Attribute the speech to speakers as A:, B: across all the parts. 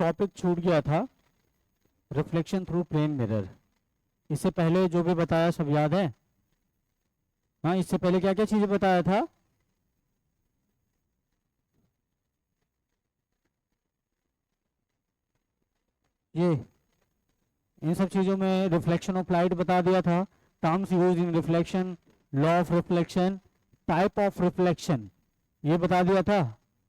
A: Topic छूट गया था, रिफ्लेक्शन थ्रू प्लेन मिरर। इससे पहले जो भी बताया सब याद है? हाँ, इससे पहले क्या क्या चीजें बताया था? ये इन सब चीजों में रिफ्लेक्शन ऑफ लाइट बता दिया था, terms use in reflection, law of reflection, type of reflection ये बता दिया था।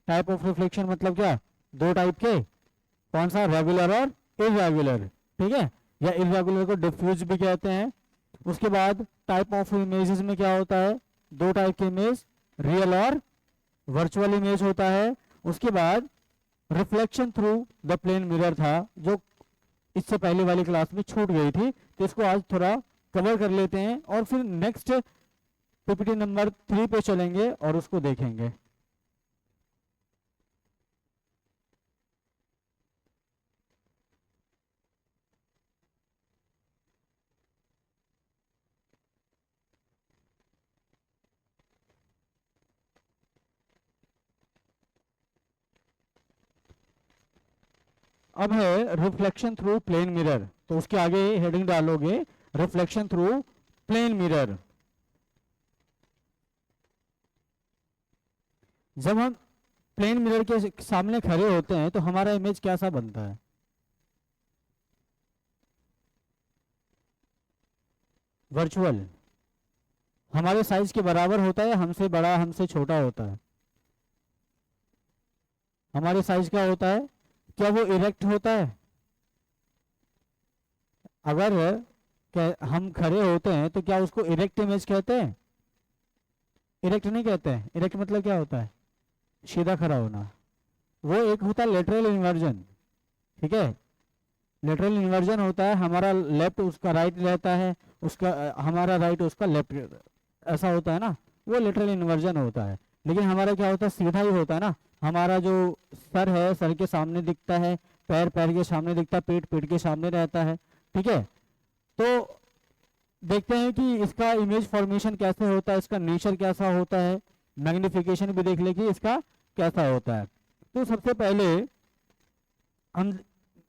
A: टाइप ऑफ रिफ्लेक्शन मतलब क्या? दो टाइप के, कौन सा? रेगुलर और इरेगुलर, ठीक है, या इरेगुलर को डिफ्यूज भी कहते हैं। उसके बाद टाइप ऑफ इमेजेस में क्या होता है? दो टाइप के इमेज, रियल और वर्चुअल इमेज होता है। उसके बाद reflection through the plane mirror था, जो इससे पहले वाली क्लास में छूट गई थी, तो इसको आज थोड़ा कवर कर लेते हैं और फिर नेक्स्ट पीपीटी नंबर 3 पे चलेंगे और उसको देखेंगे। अब है रिफ्लेक्शन थ्रू प्लेन मिरर, तो उसके आगे हेडिंग डालोगे रिफ्लेक्शन थ्रू प्लेन मिरर। जब हम प्लेन मिरर के सामने खड़े होते हैं तो हमारा इमेज कैसा बनता है? वर्चुअल। हमारे साइज के बराबर होता है, हमसे बड़ा हमसे छोटा होता है? हमारे साइज का होता है। क्या वो इरेक्ट होता है? अगर क्या हम खड़े होते हैं तो क्या उसको इरेक्ट इमेज कहते हैं? इरेक्ट नहीं कहते हैं। इरेक्ट मतलब क्या होता है? सीधा खड़ा होना। वो एक होता है लेटरल इन्वर्जन, ठीक है, लेटरल इन्वर्जन होता है, हमारा लेफ्ट उसका राइट रहता है, उसका हमारा राइट उसका लेफ्ट, ऐसा होता है ना, वो लेटरल इन्वर्जन होता है। लेकिन हमारा क्या होता है? सीधा ही होता है ना। हमारा जो सर है, सर के सामने दिखता है, पैर पैर के सामने दिखता है, पेट पेट के सामने रहता है, ठीक है। तो देखते हैं कि इसका इमेज फॉर्मेशन कैसे होता है, इसका नेचर कैसा होता है, मैग्निफिकेशन भी देख ले कि इसका कैसा होता है। तो सबसे पहले हम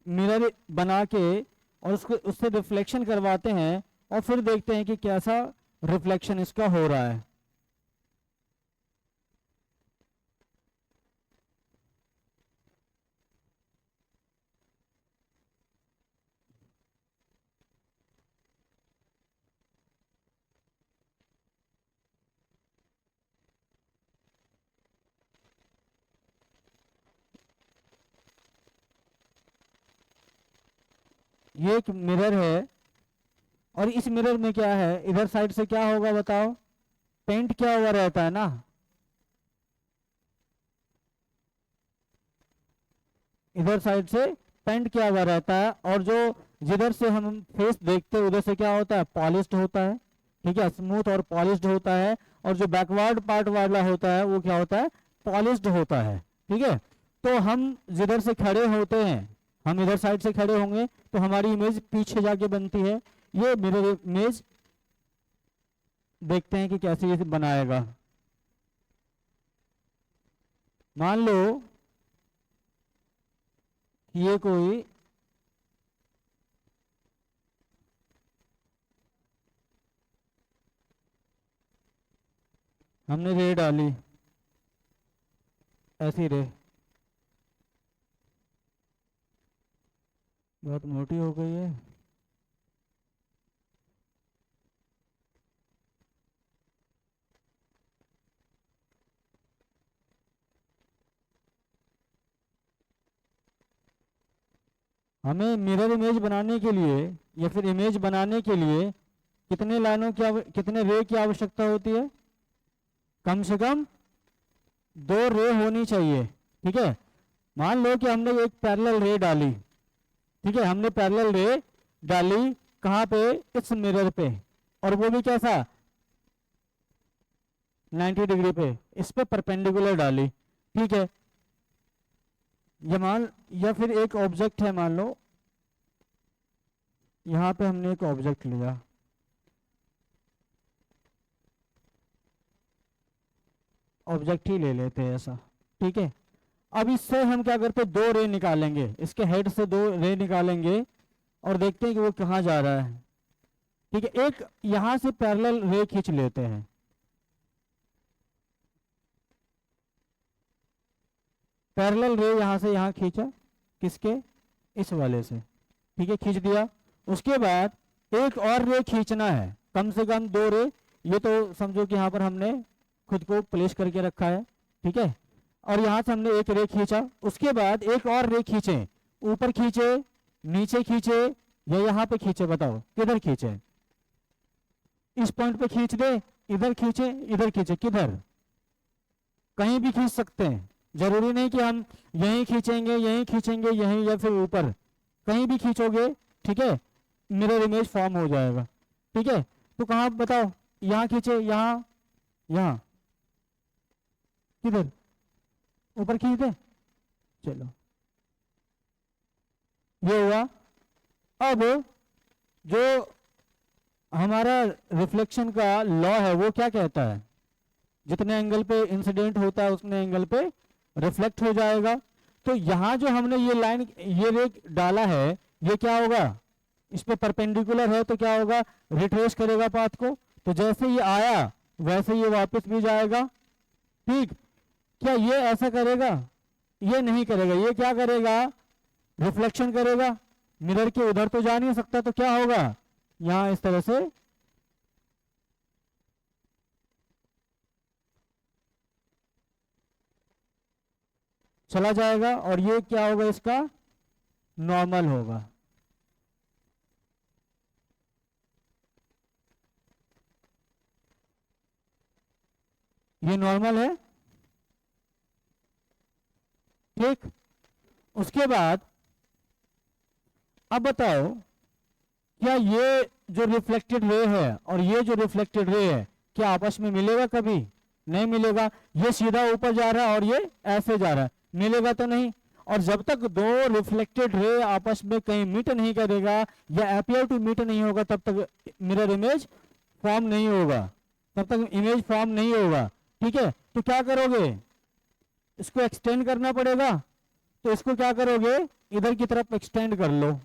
A: मिरर बना के और उसको उससे रिफ्लेक्शन करवाते हैं और फिर देखते हैं कि कैसा रिफ्लेक्शन इसका हो रहा है। ये एक मिरर है और इस मिरर में क्या है? इधर साइड से क्या होगा बताओ? पेंट क्या हुआ रहता है ना, इधर साइड से पेंट किया हुआ रहता है, और जो जिधर से हम फेस देखते हैं उधर से क्या होता है? पॉलिश्ड होता है, ठीक है, स्मूथ और पॉलिश्ड होता है। और जो बैकवर्ड पार्ट वाला होता है वो क्या होता है? पॉलिश्ड होता है, ठीक है। तो हम जिधर से खड़े होते हैं, हम इधर साइड से खड़े होंगे तो हमारी इमेज पीछे जाके बनती है। ये मिरर इमेज देखते हैं कि कैसे ये बनाएगा। मान लो कि ये कोई हमने रे डाली, ऐसी रे बहुत मोटी हो गई है। हमें मिरर इमेज बनाने के लिए या फिर इमेज बनाने के लिए कितने लाइनों की कितने रे की आवश्यकता होती है? कम से कम दो रे होनी चाहिए, ठीक है। मान लो कि हमने एक पैरेलल रे डाली, ठीक है, हमने पैरेलल रे डाली कहाँ पे? इस मिरर पे, और वो भी कैसा? 90 डिग्री पे, इस पे परपेंडिकुलर डाली, ठीक है। या फिर एक ऑब्जेक्ट है, मान लो यहाँ पे हमने एक ऑब्जेक्ट लिया, ऑब्जेक्ट ही ले लेते हैं ऐसा, ठीक है। अब इससे हम क्या करते हैं, दो रे निकालेंगे, इसके हेड से दो रे निकालेंगे और देखते हैं कि वो कहाँ जा रहा है। ठीक है, एक यहां से पैरेलल रे खींच लेते हैं। पैरेलल रे यहां से यहां खींचा, किसके, इस वाले से। ठीक है, खींच दिया। उसके बाद एक और रे खींचना है, कम से कम दो रे। ये तो समझो कि यहाँ पर हमने खुद को प्लेस करके रखा है। ठीक है, और यहां से हमने एक रे खींचा, उसके बाद एक और रे खींचे, ऊपर खींचे, नीचे खींचे, या यहाँ पे खींचे, बताओ किधर खींचे। इस पॉइंट पे खींच दे, इधर खींचे, इधर खींचे, किधर, कहीं भी खींच सकते हैं। जरूरी नहीं कि हम यहीं खींचेंगे, यहीं खींचेंगे, यहीं या फिर ऊपर, कहीं भी खींचोगे। ठीक है, मिरर इमेज फॉर्म हो जाएगा। ठीक है, तो कहाँ बताओ, यहाँ खींचे, यहाँ, यहाँ, किधर, ऊपर खींच दे, चलो ये हुआ। अब जो हमारा रिफ्लेक्शन का लॉ है वो क्या कहता है, जितने एंगल पे इंसिडेंट होता है उतने एंगल पे रिफ्लेक्ट हो जाएगा। तो यहां जो हमने ये लाइन, ये रे डाला है, ये क्या होगा, इस पे परपेंडिकुलर है तो क्या होगा, रिट्रेस करेगा पाथ को। तो जैसे ये आया वैसे ये वापस भी जाएगा। ठीक, क्या ये ऐसा करेगा, ये नहीं करेगा, ये क्या करेगा, रिफ्लेक्शन करेगा। मिरर के उधर तो जा नहीं सकता, तो क्या होगा, यहां इस तरह से चला जाएगा, और ये क्या होगा, इसका नॉर्मल होगा। ये नॉर्मल है। ठीक, उसके बाद अब बताओ, क्या ये जो रिफ्लेक्टेड रे है और ये जो रिफ्लेक्टेड रे है, क्या आपस में मिलेगा, कभी नहीं मिलेगा। ये सीधा ऊपर जा रहा है और ये ऐसे जा रहा है, मिलेगा तो नहीं। और जब तक दो रिफ्लेक्टेड रे आपस में कहीं मीट नहीं करेगा या अपीयर टू मीट नहीं होगा, तब तक मिरर इमेज फॉर्म नहीं होगा, तब तक इमेज फॉर्म नहीं होगा। ठीक है, तो क्या करोगे, इसको एक्सटेंड करना पड़ेगा। तो इसको क्या करोगे, इधर की तरफ एक्सटेंड कर लो।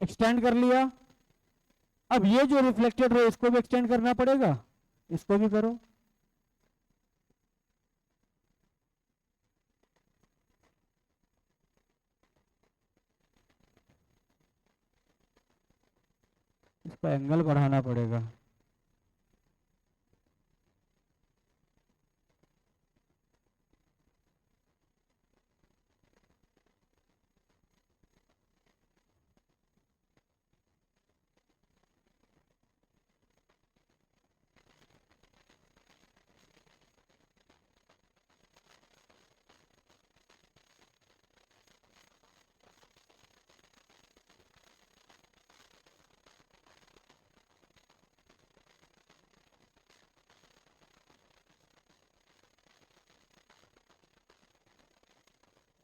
A: एक्सटेंड कर लिया। अब ये जो रिफ्लेक्टेड रे, इसको भी एक्सटेंड करना पड़ेगा, इसको भी करो। इसका एंगल बढ़ाना पड़ेगा।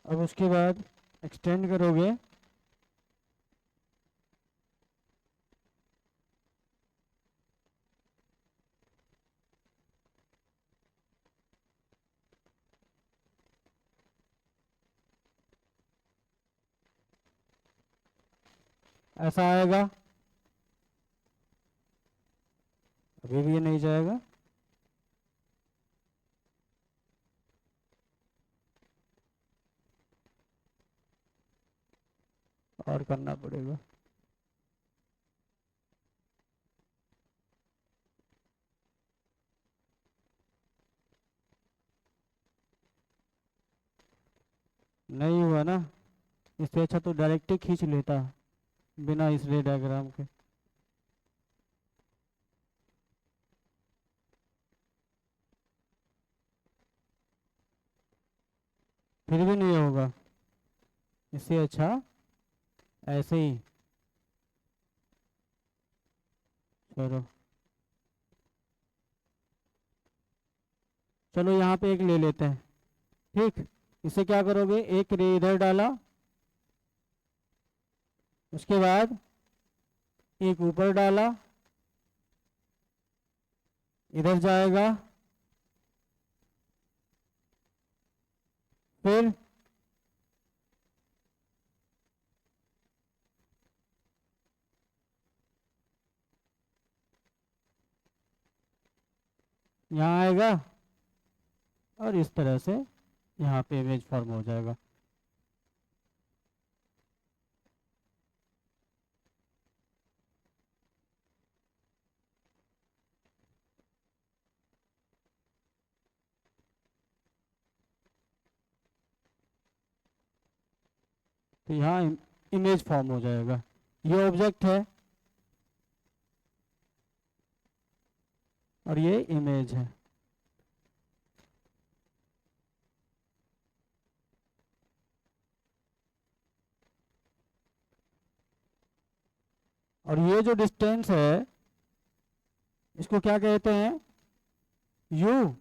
A: अब उसके बाद एक्सटेंड करोगे, ऐसा आएगा। अभी भी ये नहीं जाएगा, और करना पड़ेगा। नहीं हुआ ना, इससे अच्छा तो डायरेक्ट ही खींच लेता बिना इस रे डायग्राम के। फिर भी नहीं होगा, इससे अच्छा ऐसे ही। चलो, चलो यहाँ पे एक ले लेते हैं। ठीक, इसे क्या करोगे, एक रे इधर डाला, उसके बाद एक ऊपर डाला, इधर जाएगा, फिर यहाँ आएगा और इस तरह से यहाँ पे इमेज फॉर्म हो जाएगा। तो यहाँ इमेज फॉर्म हो जाएगा। ये ऑब्जेक्ट है और ये इमेज है। और ये जो डिस्टेंस है इसको क्या कहते हैं? यू।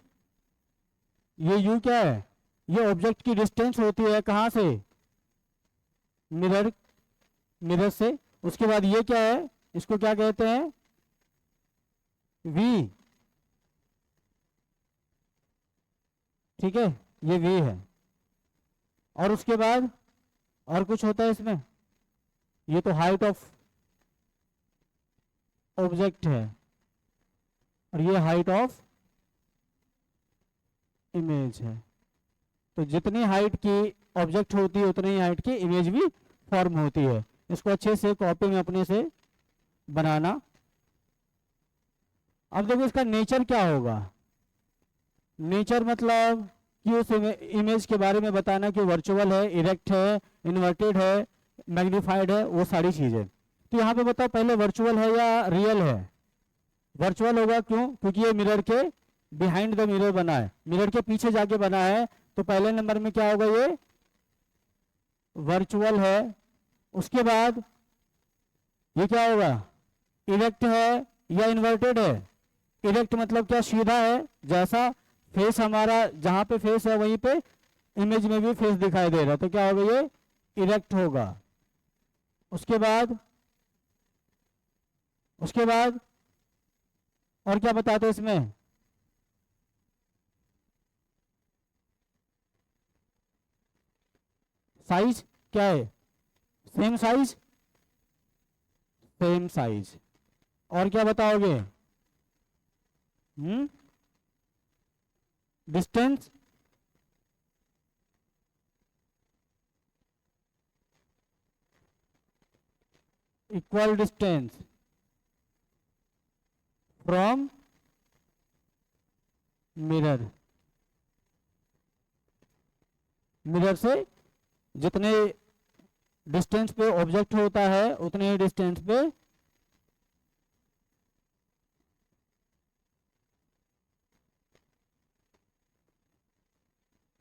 A: ये यू क्या है? ये ऑब्जेक्ट की डिस्टेंस होती है कहाँ से? मिरर, मिरर से। उसके बाद ये क्या है? इसको क्या कहते हैं? वी। ठीक है, ये वी है। और उसके बाद और कुछ होता है इसमें? ये तो हाइट ऑफ ऑब्जेक्ट है और ये हाइट ऑफ इमेज है। तो जितनी हाइट की ऑब्जेक्ट होती है उतनी हाइट की इमेज भी फॉर्म होती है। इसको अच्छे से कॉपी में अपने से बनाना। अब देखो इसका नेचर क्या होगा। नेचर मतलब कि उस इमेज के बारे में बताना कि वर्चुअल है, इरेक्ट है, इन्वर्टेड है, मैग्नीफाइड है, वो सारी चीजें। तो यहाँ पे बताओ पहले वर्चुअल है या रियल है? वर्चुअल होगा। क्यों? क्योंकि ये मिरर के बिहाइंड द मिरर बना है, मिरर के पीछे जाके बना है। तो पहले नंबर में क्या होगा? ये वर्चुअल है। उसके बाद ये क्या होगा? इरेक्ट है या इन्वर्टेड है? इरेक्ट मतलब क्या? सीधा है, जैसा फेस हमारा, जहां पे फेस है वहीं पे इमेज में भी फेस दिखाई दे रहा है, तो क्या होगा? ये इरेक्ट होगा। उसके बाद और क्या बताते हैं इसमें? साइज क्या है? Same size, same size. और क्या बताओगे? Distance, equal distance from mirror. Mirror से जितने डिस्टेंस पे ऑब्जेक्ट होता है उतने ही डिस्टेंस पे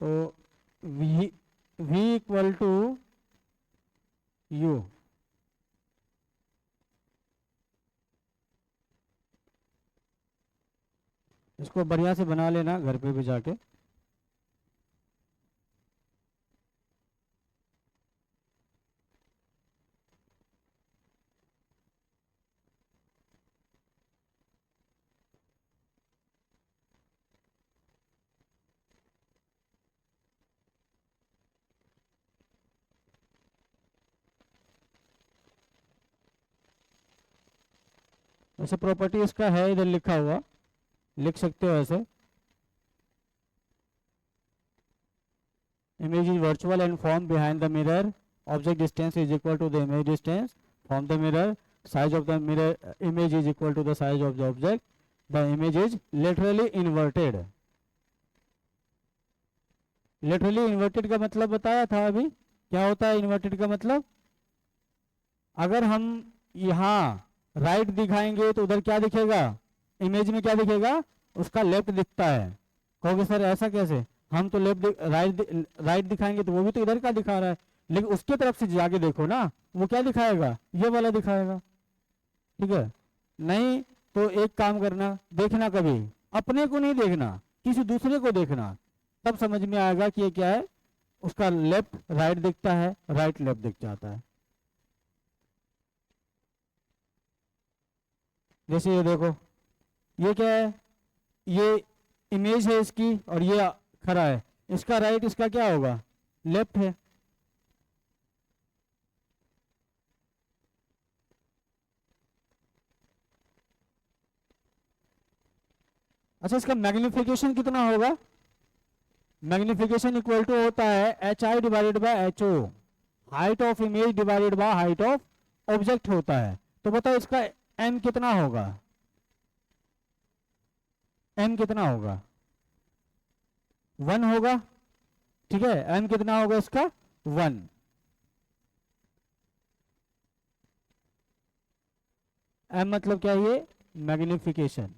A: तो v इक्वल टू यू। इसको बढ़िया से बना लेना घर पे भी जाके। ऐसे प्रॉपर्टी इसका है, इधर लिखा हुआ, लिख सकते हो ऐसे। image is virtual and formed behind the mirror. Object distance is equal to the image distance from the mirror. Size of the mirror image is equal to the size of the object. The image is laterally inverted. laterally inverted का मतलब बताया था अभी। क्या होता है inverted का मतलब? अगर हम यहाँ राइट दिखाएंगे तो उधर क्या दिखेगा? इमेज में क्या दिखेगा? उसका लेफ्ट दिखता है। कहोगे सर ऐसा कैसे? हम तो राइट दिखाएंगे तो वो भी तो इधर का दिखा रहा है, लेकिन उसके तरफ से जाके देखो ना, वो क्या दिखाएगा? ये वाला दिखाएगा। ठीक है? नहीं तो एक काम करना, देखना कभी अपने को नहीं देखना, किसी दूसरे को देखना, तब समझ में आएगा कि ये क्या है। उसका लेफ्ट राइट दिखता है, राइट लेफ्ट दिख जाता है। जैसे ये देखो, ये क्या है, ये इमेज है इसकी और ये खड़ा है, इसका राइट इसका क्या होगा, लेफ्ट है। अच्छा, इसका मैग्निफिकेशन कितना होगा, मैग्निफिकेशन इक्वल टू होता है H I divided by H O, height of image divided by height of object होता है। तो बताओ इसका एम कितना होगा, एम कितना होगा, 1 होगा। ठीक है, एम कितना होगा इसका, 1। एम मतलब क्या, ये मैग्निफिकेशन।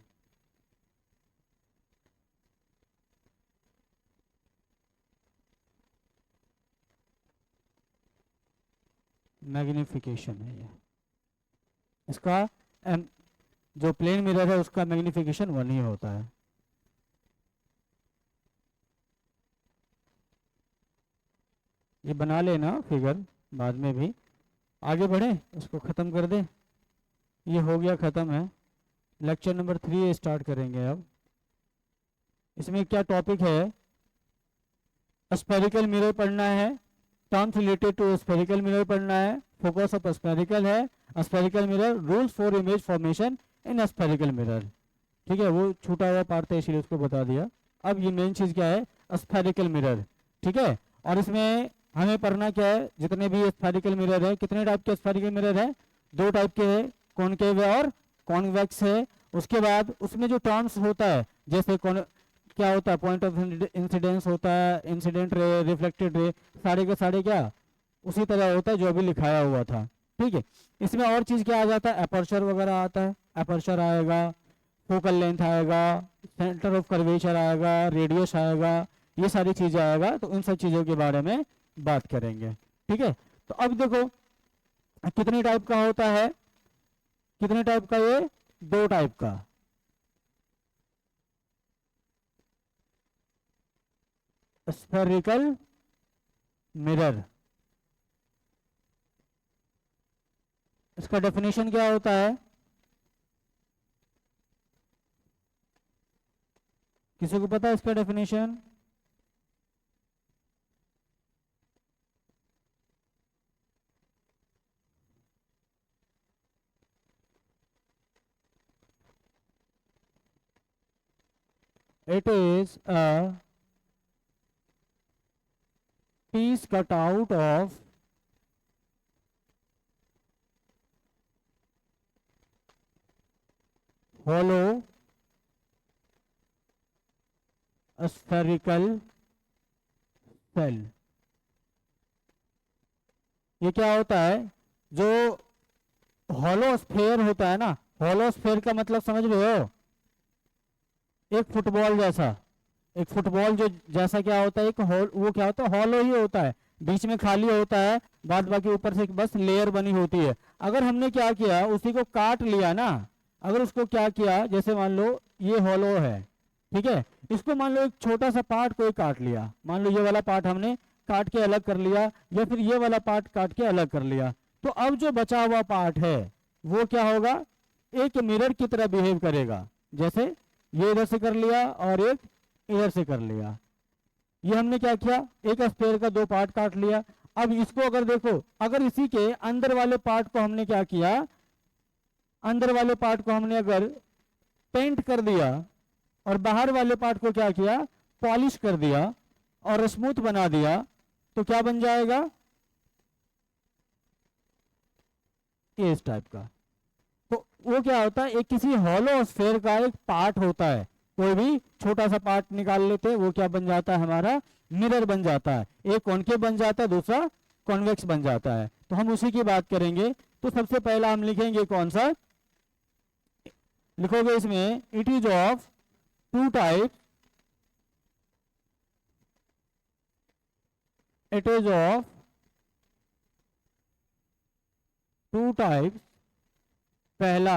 A: मैग्निफिकेशन है ये इसका, एम जो प्लेन मिरर है उसका मैग्निफिकेशन 1 ही होता है। ये बना लेना फिगर, बाद में भी आगे बढ़े, इसको ख़त्म कर दे। ये हो गया ख़त्म है। लेक्चर नंबर 3 स्टार्ट करेंगे अब। इसमें क्या टॉपिक है, स्फेरिकल मिरर पढ़ना है, terms related to spherical mirror पढ़ना है, फोकस ऑफ स्फेरिकल है, spherical mirror, rules for image formation in spherical mirror. ठीक है, वो छूटा हुआ पार्ट था इसलिए उसको बता दिया। अब ये मेन चीज़ क्या है, स्फेरिकल मिरर। ठीक है, और इसमें हमें पढ़ना क्या है, जितने भी स्फेरिकल मिरर है, कितने टाइप के स्फेरिकल मिरर है, 2 टाइप के हैं, कॉनकेव और कॉन्वेक्स है। उसके बाद उसमें जो टर्म्स होता है, जैसे क्या होता है, पॉइंट ऑफ इंसिडेंस होता है, इंसिडेंट रे, रिफ्लेक्टेड रे, सारे के सारे क्या उसी तरह होता है जो अभी लिखाया हुआ था। ठीक है, इसमें और चीज़ क्या आ जाता है, अपर्चर वगैरह आता है, अपर्चर आएगा, फोकल लेंथ आएगा, सेंटर ऑफ कर्वेचर आएगा, रेडियस आएगा, ये सारी चीज़ें आएगा। तो उन सब चीज़ों के बारे में बात करेंगे। ठीक है, तो अब देखो कितने टाइप का होता है, कितने टाइप का, ये 2 टाइप का। स्फेरिकल मिरर, इसका डेफिनेशन क्या होता है, किसी को पता है इसका definition? It is a piece cut out of hollow spherical cell। ये क्या होता है, जो हॉलो स्फेयर होता है ना, हॉलो स्फेयर का मतलब समझ रहे हो, एक फुटबॉल जैसा, एक फुटबॉल जो जैसा क्या होता है, एक वो क्या होता है, हॉलो ही होता है, बीच में खाली होता है, बाद बाकी ऊपर से बस लेयर बनी होती है। अगर हमने क्या किया, उसी को काट लिया ना, अगर उसको क्या किया, जैसे मान लो ये हॉलो है, ठीक है, इसको मान लो एक छोटा सा पार्ट कोई काट लिया, मान लो ये वाला पार्ट हमने काट के अलग कर लिया, या फिर ये वाला पार्ट काट के अलग कर लिया, तो अब जो बचा हुआ पार्ट है वो क्या होगा, एक मिरर की तरह बिहेव करेगा। जैसे ये इधर से कर लिया और एक इधर से कर लिया, ये हमने क्या किया, एक स्फेयर का 2 पार्ट काट लिया। अब इसको अगर देखो, अगर इसी के अंदर वाले पार्ट को हमने क्या किया, अंदर वाले पार्ट को हमने अगर पेंट कर दिया और बाहर वाले पार्ट को क्या किया, पॉलिश कर दिया और स्मूथ बना दिया, तो क्या बन जाएगा, ये इस टाइप का। तो वो क्या होता है, एक किसी हॉलो स्फेयर का एक पार्ट होता है, कोई भी छोटा सा पार्ट निकाल लेते हैं, वो क्या बन जाता है, हमारा मिरर बन जाता है। एक कॉनकेव बन जाता है, दूसरा कॉन्वेक्स बन जाता है। तो हम उसी की बात करेंगे। तो सबसे पहला हम लिखेंगे कौन सा, लिखोगे इसमें, it is of 2 type, it is of 2 types. पहला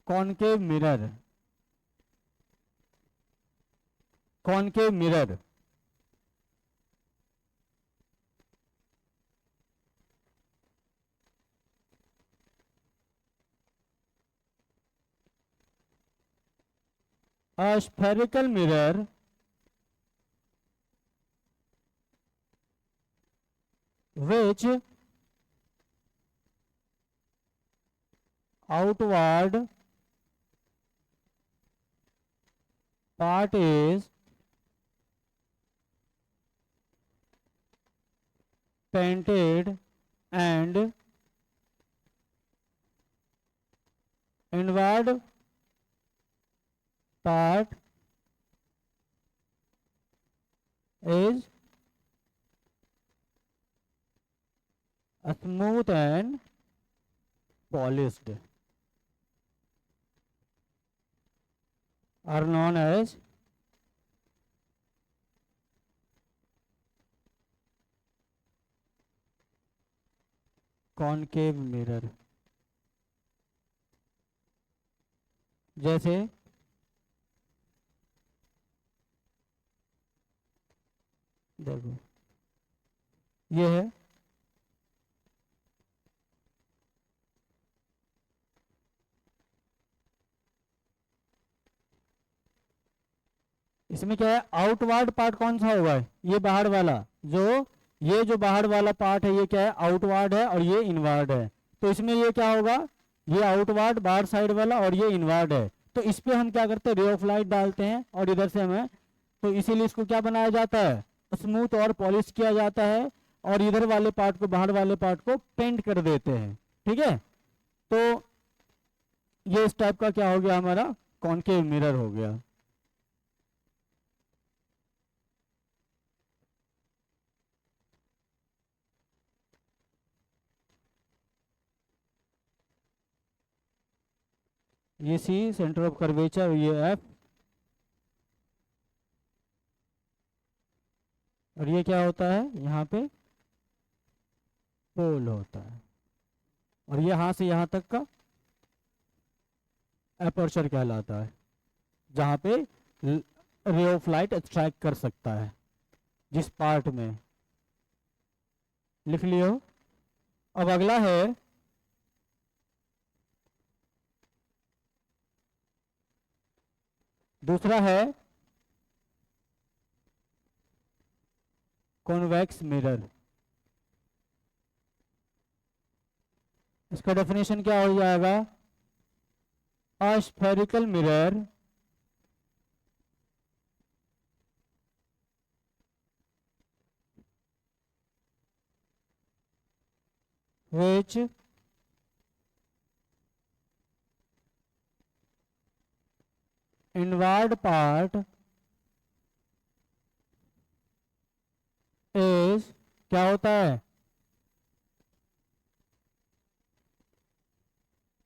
A: concave mirror, concave mirror, A spherical mirror which outward part is painted and inward part is smooth and polished are known as concave mirror. जैसे देखो ये है, इसमें क्या है, outward part कौन सा होगा, ये बाहर वाला, जो ये जो बाहर वाला पार्ट है ये क्या है, आउटवर्ड है, और ये इनवर्ड है। तो इसमें ये क्या होगा, ये आउटवर्ड बाहर साइड वाला और ये इनवर्ड है। तो इस पे हम क्या करते हैं, रे ऑफ लाइट डालते हैं और इधर से हमें, तो इसीलिए इसको क्या बनाया जाता है, स्मूथ और पॉलिश किया जाता है, और इधर वाले पार्ट को, बाहर वाले पार्ट को पेंट कर देते हैं। ठीक है, तो ये इस टाइप का क्या हो गया, हमारा कॉनकेव मिरर हो गया। ये सी सेंटर ऑफ कर्वेचर, ये एफ, और ये क्या होता है, यहाँ पे पोल होता है, और ये यहाँ से यहाँ तक का एपर्चर कहलाता है, जहाँ पे रे ऑफ लाइट स्ट्राइक कर सकता है, जिस पार्ट में। लिख लियो। अब अगला है दूसरा है कॉन्वेक्स मिरर। इसका डेफिनेशन क्या हो जाएगा, a spherical mirror which inward part is, क्या होता है,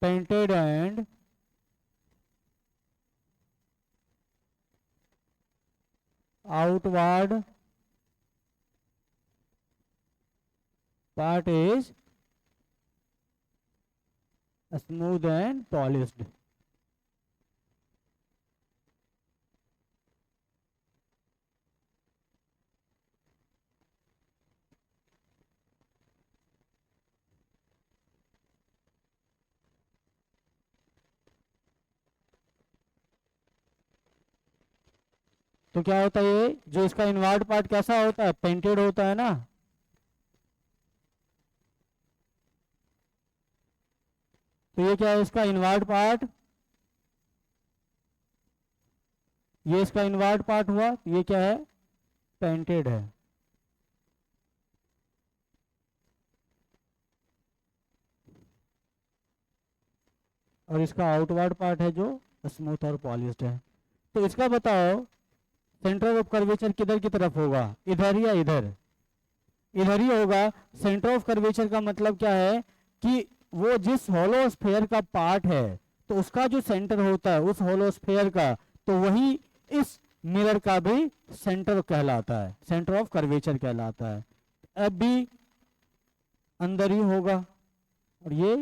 A: painted and outward part is smooth and polished। तो क्या होता है, ये जो इसका इनवर्ड पार्ट कैसा होता है, पेंटेड होता है ना, तो ये क्या है, इसका इनवर्ड पार्ट, ये इसका इनवर्ड पार्ट हुआ, ये क्या है, पेंटेड है। और इसका आउटवर्ड पार्ट है जो स्मूथ और पॉलिश्ड है। तो इसका बताओ सेंटर ऑफ कर्वेचर किधर की तरफ होगा, इधर या इधर, इधर ही होगा। सेंटर ऑफ कर्वेचर का मतलब क्या है कि वो जिस होलो स्फेयर का पार्ट है, तो उसका जो सेंटर होता है उस होलो स्फेयर का, तो वही इस मिरर का भी सेंटर कहलाता है, सेंटर ऑफ कर्वेचर कहलाता है। अब भी अंदर ही होगा और ये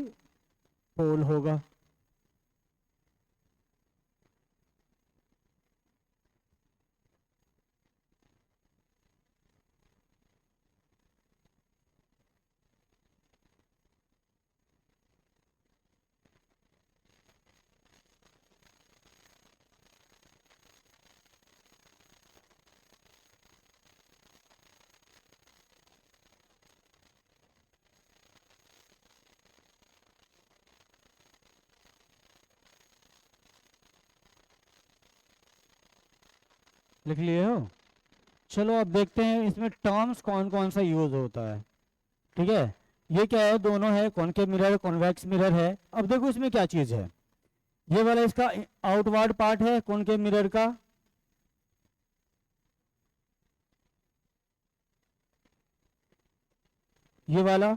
A: पोल होगा। लिख लिए हो? चलो अब देखते हैं इसमें टर्म्स कौन कौन सा यूज होता है। ठीक है, ये क्या है, दोनों है, कॉनकेव मिरर कॉन्वेक्स मिरर है। अब देखो इसमें क्या चीज है, ये वाला इसका आउटवर्ड पार्ट है कॉनकेव मिरर का, ये वाला,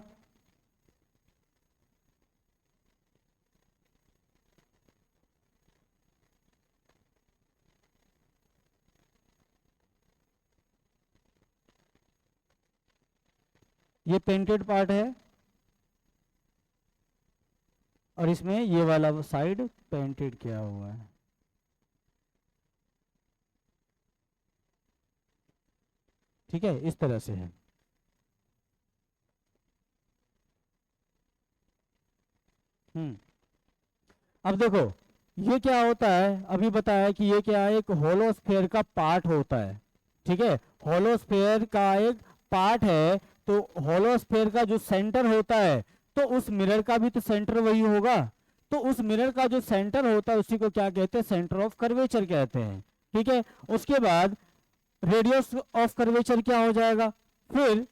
A: ये पेंटेड पार्ट है, और इसमें ये वाला साइड पेंटेड किया हुआ है। ठीक है, इस तरह से है। अब देखो ये क्या होता है, अभी बताया कि ये क्या है, एक होलोस्फेयर का पार्ट होता है। ठीक है, होलोस्फेयर का एक पार्ट है, तो होलोस्फेयर का जो सेंटर होता है, तो उस मिरर का भी तो सेंटर वही होगा। तो उस मिरर का जो सेंटर होता है उसी को क्या कहते हैं, सेंटर ऑफ कर्वेचर कहते हैं। ठीक है, उसके बाद रेडियस ऑफ कर्वेचर क्या हो जाएगा, फिर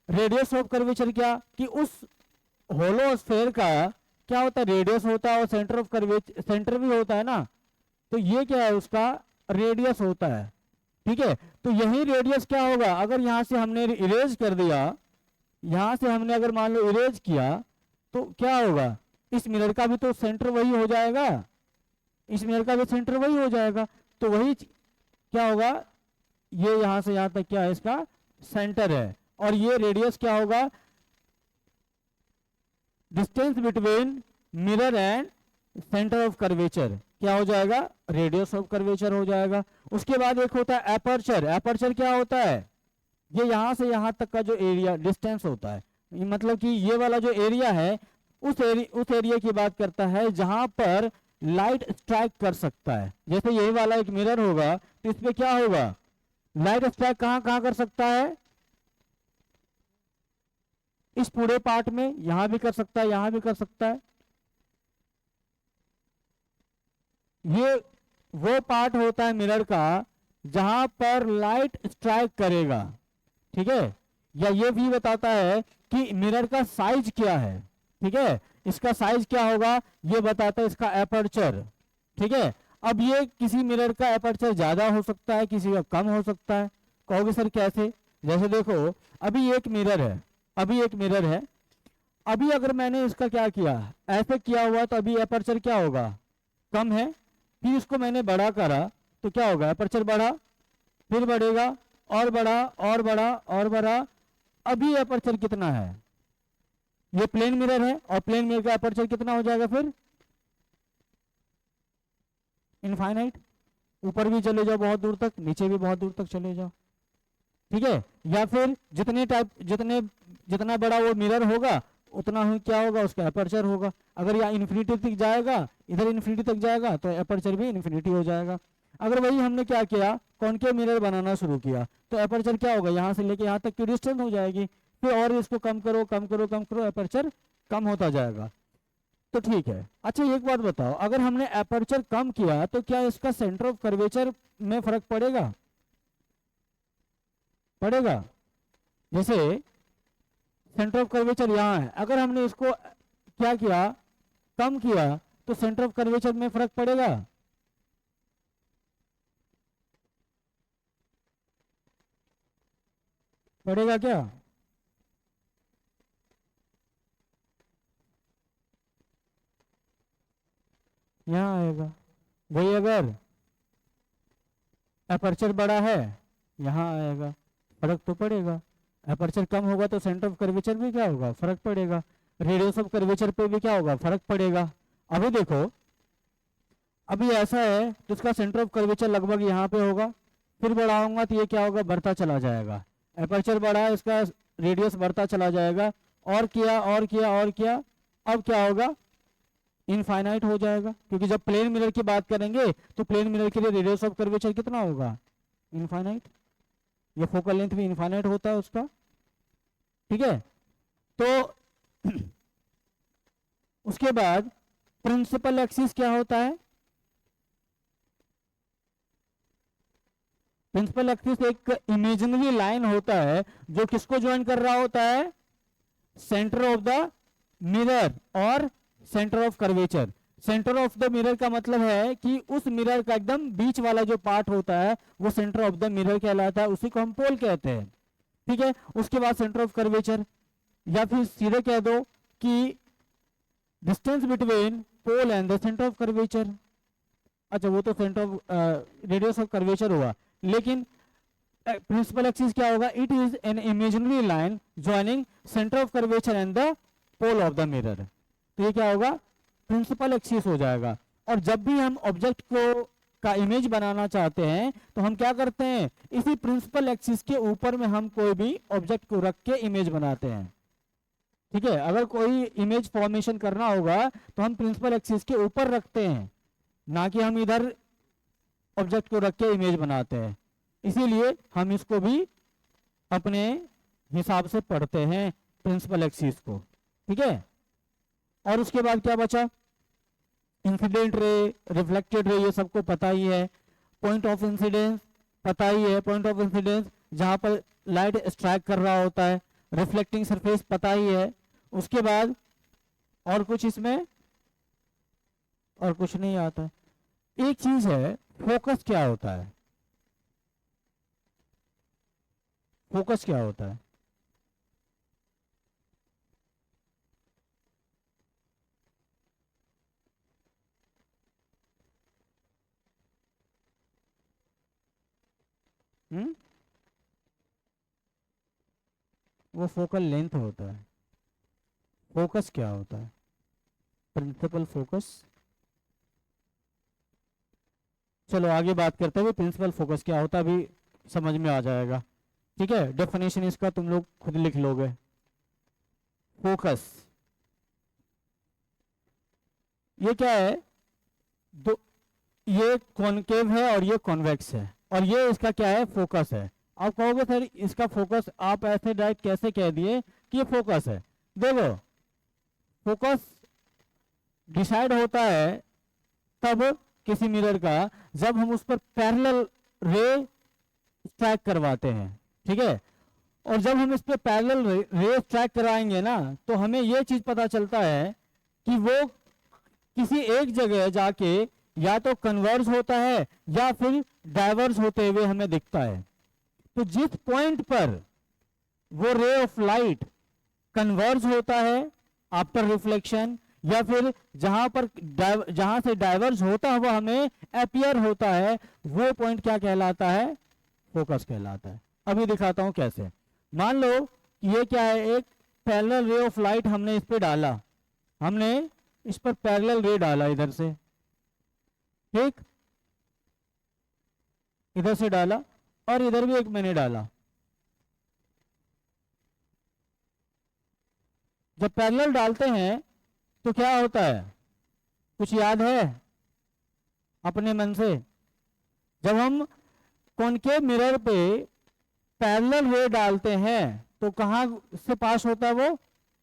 A: रेडियस ऑफ कर्वेचर क्या, कि उस होलोस्फेयर का क्या होता है, रेडियस होता है, और सेंटर ऑफ कर्वेचर सेंटर भी होता है ना, तो ये क्या है, उसका रेडियस होता है। ठीक है, तो यही रेडियस क्या होगा, अगर यहां से हमने इरेज कर दिया, यहां से हमने अगर मान लो इरेज किया, तो क्या होगा, इस मिरर का भी तो सेंटर वही हो जाएगा, इस मिरर का भी सेंटर वही हो जाएगा। तो वही क्या होगा, ये यहां से यहां तक क्या है, इसका सेंटर है, और ये रेडियस क्या होगा, distance between mirror and centre of curvature क्या हो जाएगा, रेडियस ऑफ कर्वेचर हो जाएगा। उसके बाद एक होता है एपर्चर। एपर्चर क्या होता है, ये यहां से यहां तक का जो एरिया डिस्टेंस होता है, मतलब कि ये वाला जो एरिया है, उस एरिया की बात करता है जहां पर लाइट स्ट्राइक कर सकता है। जैसे यही वाला एक मिरर होगा, तो इसमें क्या होगा, लाइट स्ट्राइक कहां कहां कर सकता है, इस पूरे पार्ट में, यहां भी कर सकता है, यहां भी कर सकता है। ये वो पार्ट होता है मिरर का जहां पर लाइट स्ट्राइक करेगा। ठीक है, या ये भी बताता है कि मिरर का साइज क्या है। ठीक है, इसका साइज क्या होगा, ये बताता है इसका एपर्चर। ठीक है, अब ये किसी मिरर का एपर्चर ज्यादा हो सकता है, किसी का कम हो सकता है। कहोगे सर कैसे, जैसे देखो अभी एक मिरर है, अभी एक मिरर है, अभी अगर मैंने इसका क्या किया, ऐसे किया हुआ, तो अभी एपर्चर क्या होगा, कम है। फिर इसको मैंने बड़ा करा, तो क्या होगा, एपर्चर बढ़ा, फिर बढ़ेगा, और बढ़ा और बढ़ा और बढ़ा। अभी एपर्चर कितना है, ये प्लेन मिरर है, और प्लेन मिरर का एपर्चर कितना हो जाएगा, फिर इनफाइनाइट। ऊपर भी चले जाओ बहुत दूर तक, नीचे भी बहुत दूर तक चले जाओ। ठीक है, या फिर जितना बड़ा वो मिरर होगा, उतना ही क्या होगा, उसका एपर्चर होगा। अगर यहाँ इन्फिनिटी तक जाएगा, इधर इन्फिनिटी तक जाएगा, तो एपर्चर भी इन्फिनिटी हो जाएगा। अगर वही हमने क्या किया, कॉनकेव मिरर बनाना शुरू किया, तो एपर्चर क्या होगा, यहाँ से लेके यहाँ तक की डिस्टेंस हो जाएगी। फिर और इसको कम करो कम करो कम करो, एपर्चर कम होता जाएगा। तो ठीक है, अच्छा एक बात बताओ, अगर हमने एपर्चर कम किया, तो क्या इसका सेंटर ऑफ कर्वेचर में फर्क पड़ेगा, पड़ेगा। जैसे सेंटर ऑफ कर्वेचर यहाँ है, अगर हमने इसको क्या किया, कम किया, तो सेंटर ऑफ कर्वेचर में फर्क पड़ेगा, पड़ेगा क्या, यहाँ आएगा। वही अगर एपर्चर बड़ा है, यहाँ आएगा, फर्क तो पड़ेगा। एपर्चर कम होगा तो सेंटर ऑफ कर्वेचर भी क्या होगा, फर्क पड़ेगा। रेडियस ऑफ कर्वेचर पे भी क्या होगा, फर्क पड़ेगा। अभी देखो, अभी ऐसा है तो इसका सेंटर ऑफ कर्वेचर लगभग यहाँ पे होगा, फिर बढ़ाऊंगा तो ये क्या होगा, बढ़ता चला जाएगा। एपर्चर बढ़ा है, इसका रेडियस बढ़ता चला जाएगा, और किया और किया और किया, अब क्या होगा, इनफाइनाइट हो जाएगा। क्योंकि जब प्लेन मिरर की बात करेंगे, तो प्लेन मिरर के लिए रेडियस ऑफ कर्वेचर कितना होगा, इनफाइनाइट। ये फोकल लेंथ भी इनफाइनाइट होता है उसका। ठीक है, तो उसके बाद प्रिंसिपल एक्सिस क्या होता है, प्रिंसिपल एक्सिस एक इमेजिनरी लाइन होता है जो किसको ज्वाइन कर रहा होता है, सेंटर ऑफ द मिरर और centre of curvature. Centre of the mirror का मतलब है कि उस मिरर का एकदम बीच वाला जो पार्ट होता है वो सेंटर ऑफ द मिरर कहलाता है, उसी को हम पोल कहते हैं। ठीक है, उसके बाद सेंटर ऑफ कर्वेचर, या फिर सीधे कह दो कि distance between pole and the centre of curvature. अच्छा, वो तो centre of radius of curvature हुआ, लेकिन प्रिंसिपल एक्सिस क्या होगा, it is an imaginary line joining centre of curvature and the pole of the mirror. तो ये क्या होगा, प्रिंसिपल एक्सिस हो जाएगा। और जब भी हम ऑब्जेक्ट को का इमेज बनाना चाहते हैं तो हम क्या करते हैं, इसी प्रिंसिपल एक्सिस के ऊपर में हम कोई भी ऑब्जेक्ट को रख के इमेज बनाते हैं। ठीक है, अगर कोई इमेज फॉर्मेशन करना होगा तो हम प्रिंसिपल एक्सिस के ऊपर रखते हैं, ना कि हम इधर ऑब्जेक्ट को रख के इमेज बनाते हैं। इसीलिए हम इसको भी अपने हिसाब से पढ़ते हैं प्रिंसिपल एक्सिस को। ठीक है, और उसके बाद क्या बचा, इंसिडेंट रे, रिफ्लेक्टेड रे, ये सबको पता ही है। पॉइंट ऑफ इंसिडेंस पता ही है, पॉइंट ऑफ इंसिडेंस जहां पर लाइट स्ट्राइक कर रहा होता है। रिफ्लेक्टिंग सरफेस पता ही है। उसके बाद और कुछ इसमें और कुछ नहीं आता। एक चीज है, फोकस क्या होता है, फोकस क्या होता है। हम्म, वो फोकल लेंथ होता है। फोकस क्या होता है, प्रिंसिपल फोकस। चलो आगे बात करते हुए प्रिंसिपल फोकस क्या होता है, अभी समझ में आ जाएगा। ठीक है, डेफिनेशन इसका तुम लोग खुद लिख लोगे। फोकस ये क्या है, दो, ये कॉनकेव है और ये कॉन्वेक्स है, और ये इसका क्या है, फोकस है। आप कहोगे सर इसका फोकस आप ऐसे डायरेक्ट कैसे कह दिए कि ये फोकस है। देखो, फोकस डिसाइड होता है तब किसी मिरर का जब हम उस पर पैरेलल रे स्ट्राइक करवाते हैं। ठीक है, और जब हम इस पे पैरेलल रे स्ट्राइक कराएंगे ना तो हमें यह चीज पता चलता है कि वो किसी एक जगह जाके या तो कन्वर्ज होता है या फिर डाइवर्ज होते हुए हमें दिखता है। तो जिस पॉइंट पर वो रे ऑफ लाइट कन्वर्ज होता है आफ्टर रिफ्लेक्शन, या फिर जहां से डाइवर्ज होता हुआ हमें अपीयर होता है, वो पॉइंट क्या कहलाता है, फोकस कहलाता है। अभी दिखाता हूं कैसे। मान लो ये क्या है, एक पैरेलल रे ऑफ लाइट हमने इस पे डाला, हमने इस पर पैरेलल रे डाला इधर से, ठीक, इधर से डाला और इधर भी एक मैंने डाला। जब पैरेलल डालते हैं तो क्या होता है, कुछ याद है अपने मन से। जब हम कॉनकेव मिरर पे पैरेलल रे डालते हैं तो कहां से पास होता है वो,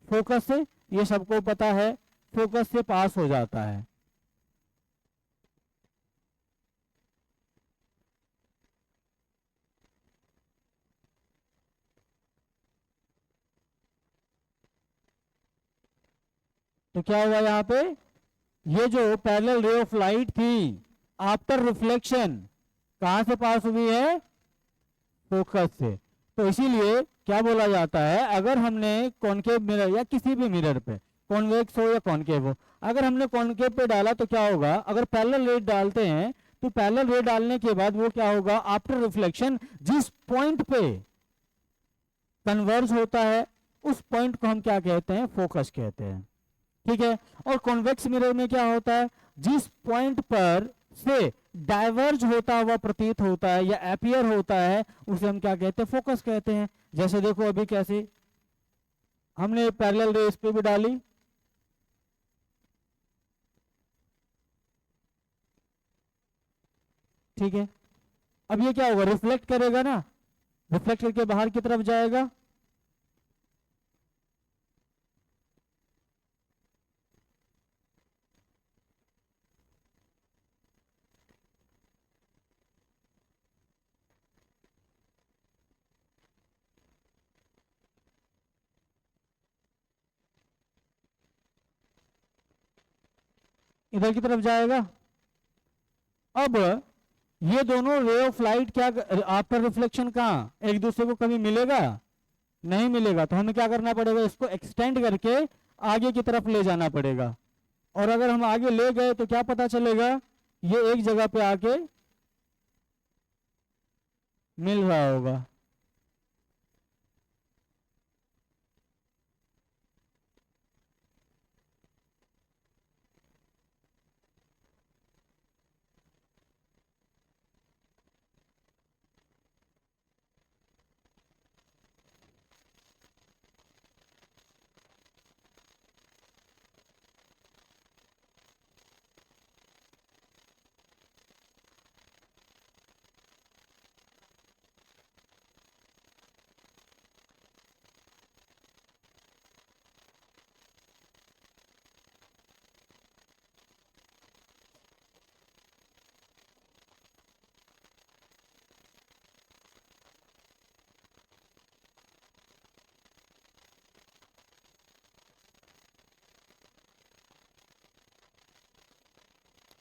A: फोकस से। ये सबको पता है, फोकस से पास हो जाता है। तो क्या हुआ यहाँ पे, ये जो पैरेलल रे ऑफ लाइट थी आफ्टर रिफ्लेक्शन कहां से पास हुई है, फोकस से। तो इसीलिए क्या बोला जाता है, अगर हमने कॉनकेव मिरर या किसी भी मिरर पे, कॉन्वेक्स हो या कॉनकेव हो, अगर हमने कॉनकेव पे डाला तो क्या होगा, अगर पैरेलल रे डालते हैं तो पैरेलल रे डालने के बाद वो क्या होगा, आफ्टर रिफ्लेक्शन जिस पॉइंट पे कन्वर्ज होता है उस पॉइंट को हम क्या कहते हैं, फोकस कहते हैं। ठीक है, और कॉन्वेक्स मिरर में क्या होता है, जिस पॉइंट पर से डाइवर्ज होता हुआ प्रतीत होता है या अपीयर होता है उसे हम क्या कहते हैं, फोकस कहते हैं। जैसे देखो अभी कैसे हमने पैरेलल रे इस पे भी डाली, ठीक है, अब ये क्या होगा, रिफ्लेक्ट करेगा ना, रिफ्लेक्ट करके बाहर की तरफ जाएगा। इधर की तरफ जाएगा। अब ये दोनों रे ऑफ लाइट क्या आफ्टर रिफ्लेक्शन कहाँ एक दूसरे को कभी मिलेगा, नहीं मिलेगा। तो हमें क्या करना पड़ेगा, इसको एक्सटेंड करके आगे की तरफ ले जाना पड़ेगा। और अगर हम आगे ले गए तो क्या पता चलेगा, ये एक जगह पे आके मिल रहा होगा।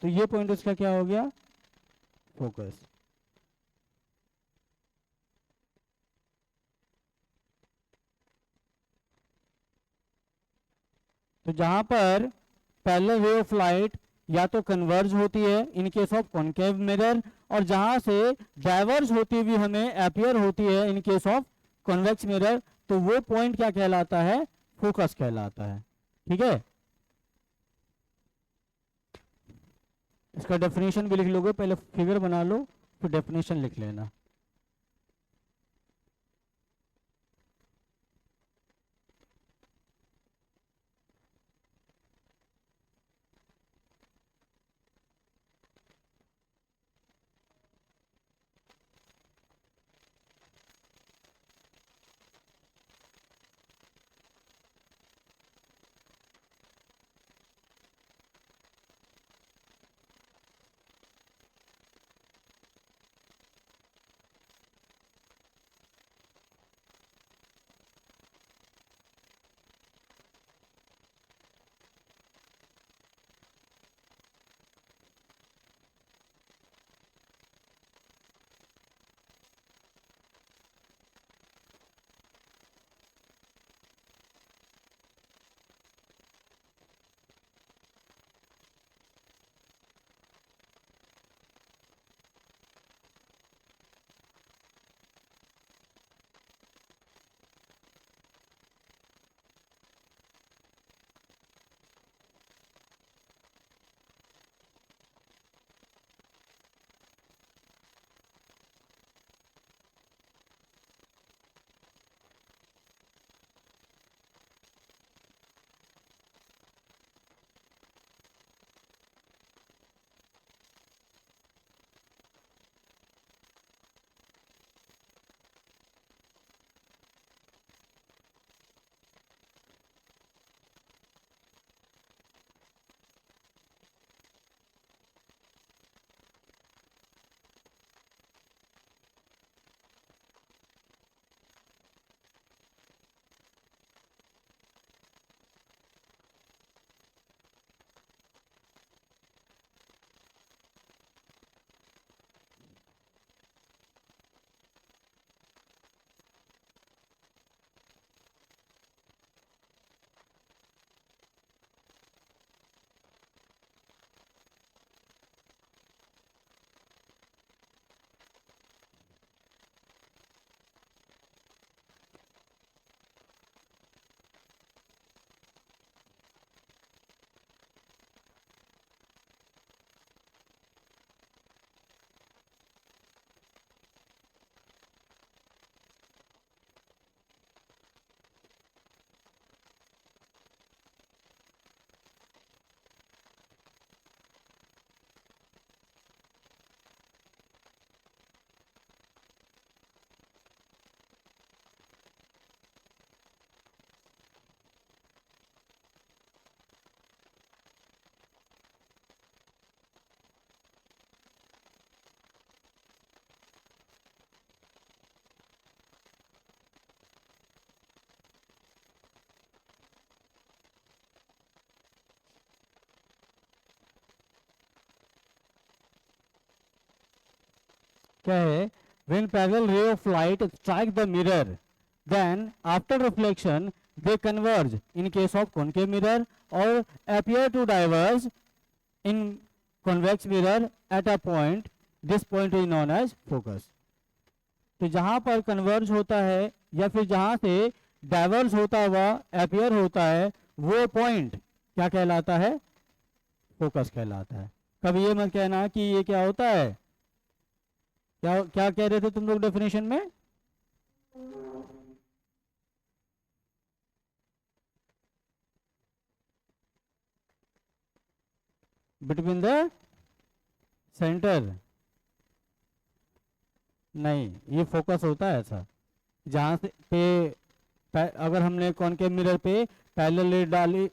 A: तो ये पॉइंट इसका क्या हो गया, फोकस। तो जहां पर पैरेलल रे ऑफ लाइट या तो कन्वर्ज होती है in case of concave mirror, और जहां से डाइवर्ज होती हुई हमें अपीयर होती है in case of convex mirror, तो वो पॉइंट क्या कहलाता है, फोकस कहलाता है। ठीक है, इसका डेफिनेशन भी लिख लोगे, पहले फिगर बना लो फिर डेफिनेशन लिख लेना। क्या है, when parallel ray of light strike the mirror, then after reflection they converge in case of concave mirror or appear to diverge in convex mirror at a point. This point is known as focus. तो जहां पर converge होता है या फिर जहां से diverge होता हुआ अपियर होता है, वो पॉइंट क्या कहलाता है, फोकस कहलाता है। कभी ये मत कहना कि ये क्या होता है, क्या क्या कह रहे थे तुम लोग डेफिनेशन में, बिटवीन द सेंटर, नहीं, ये फोकस होता है ऐसा, जहां से अगर हमने कॉनकेव मिरर पे पैरेलल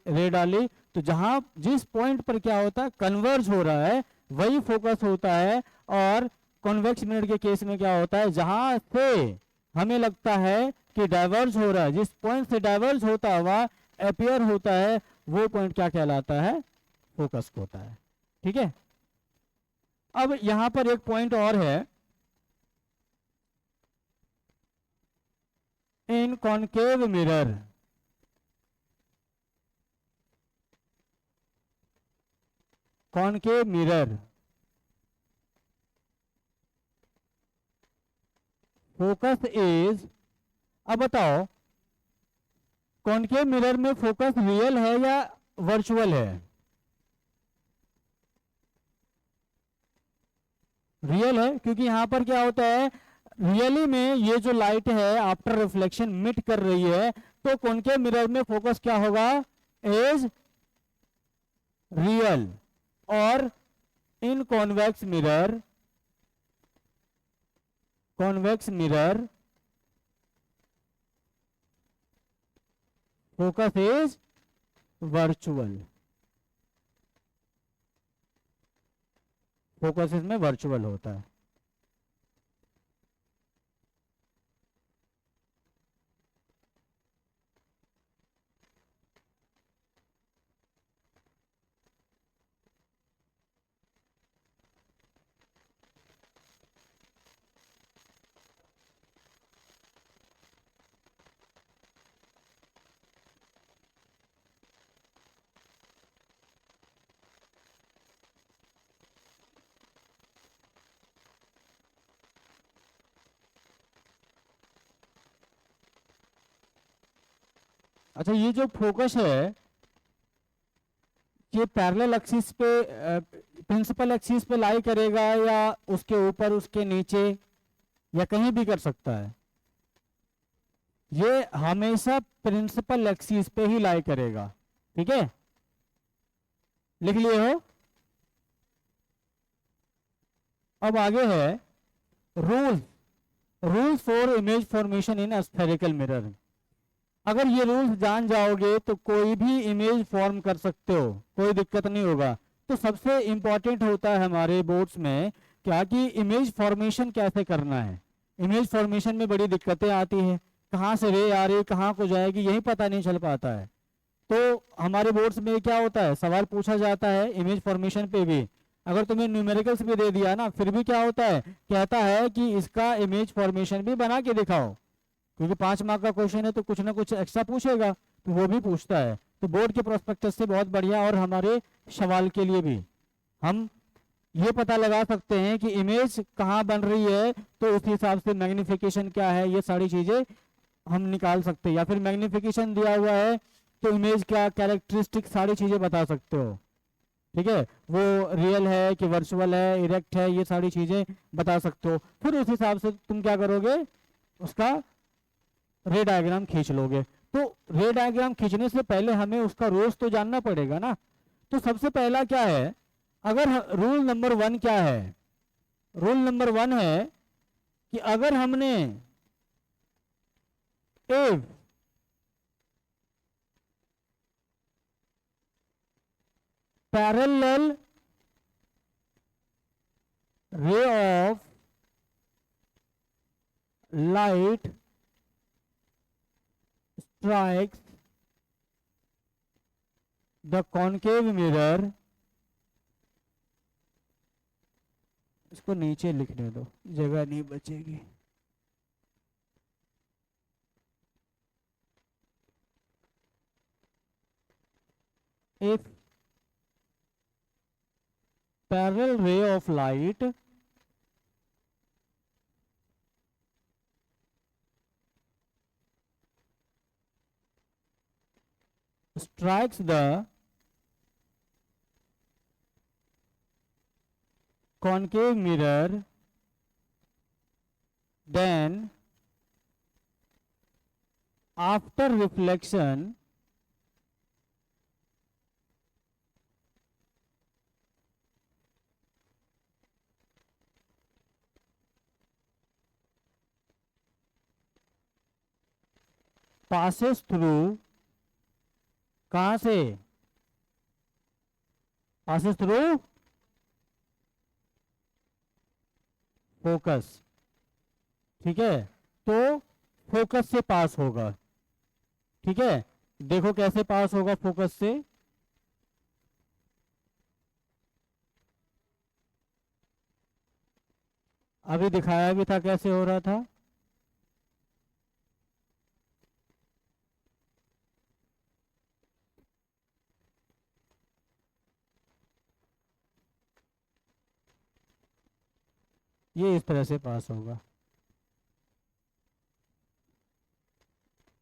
A: रे डाली तो जहां जिस पॉइंट पर क्या होता है, कन्वर्ज हो रहा है, वही फोकस होता है। और कॉन्वेक्स मिरर के केस में क्या होता है, जहां से हमें लगता है कि डाइवर्ज हो रहा है, जिस पॉइंट से डाइवर्ज होता हुआ अपियर होता है, वो पॉइंट क्या कहलाता है, फोकस होता है। ठीक है, अब यहां पर एक पॉइंट और है, इन कॉनकेव मिरर फोकस इज, अब बताओ कॉनकेव मिरर में फोकस रियल है या वर्चुअल है, रियल है, क्योंकि यहां पर क्या होता है, रियली में ये जो लाइट है आफ्टर रिफ्लेक्शन मिट कर रही है, तो कॉनकेव मिरर में फोकस क्या होगा, इज रियल। और in convex mirror focus is virtual, focus इसमें वर्चुअल होता है। अच्छा, ये जो फोकस है ये पैरेलल एक्सिस पे, प्रिंसिपल एक्सिस पे लाई करेगा या उसके ऊपर, उसके नीचे, या कहीं भी कर सकता है, ये हमेशा प्रिंसिपल एक्सिस पे ही लाई करेगा। ठीक है, लिख लिए हो। अब आगे है rules for image formation in spherical mirror. अगर ये रूल्स जान जाओगे तो कोई भी इमेज फॉर्म कर सकते हो, कोई दिक्कत नहीं होगा। तो सबसे इंपॉर्टेंट होता है हमारे बोर्ड्स में क्या, कि इमेज फॉर्मेशन कैसे करना है। इमेज फॉर्मेशन में बड़ी दिक्कतें आती हैं, कहाँ से रे आ रही, कहाँ को जाएगी, यही पता नहीं चल पाता है। तो हमारे बोर्ड्स में क्या होता है, सवाल पूछा जाता है इमेज फॉर्मेशन पे भी, अगर तुम्हें न्यूमेरिकल्स भी दे दिया ना, फिर भी क्या होता है, कहता है कि इसका इमेज फॉर्मेशन भी बना के दिखाओ, क्योंकि 5 मार्क का क्वेश्चन है तो कुछ ना कुछ एक्स्ट्रा पूछेगा, तो वो भी पूछता है। तो बोर्ड के प्रोस्पेक्टस से बहुत बढ़िया, और हमारे सवाल के लिए भी हम ये पता लगा सकते हैं कि इमेज कहाँ बन रही है, तो उस हिसाब से मैग्निफिकेशन क्या है, ये सारी चीजें हम निकाल सकते हैं। या फिर मैग्निफिकेशन दिया हुआ है तो इमेज क्या कैरेक्टरिस्टिक, सारी चीजें बता सकते हो। ठीक है, वो रियल है कि वर्चुअल है, इरेक्ट है, ये सारी चीजें बता सकते हो। फिर उस हिसाब से तुम क्या करोगे, उसका रे डायग्राम खींच लोगे। तो रे डायग्राम खींचने से पहले हमें उसका रूल्स तो जानना पड़ेगा ना। तो सबसे पहला क्या है, अगर रूल नंबर 1 क्या है, रूल नंबर 1 है कि अगर हमने if parallel ray of light strikes the concave mirror, इसको नीचे लिखने दो, जगह नहीं बचेगी। If parallel ray of light strikes the concave mirror, then after reflection passes through, कहाँ से passes through फोकस, ठीक है, तो फोकस से पास होगा, ठीक है। देखो कैसे पास होगा फोकस से, अभी दिखाया भी था कैसे हो रहा था। ये इस तरह से पास होगा,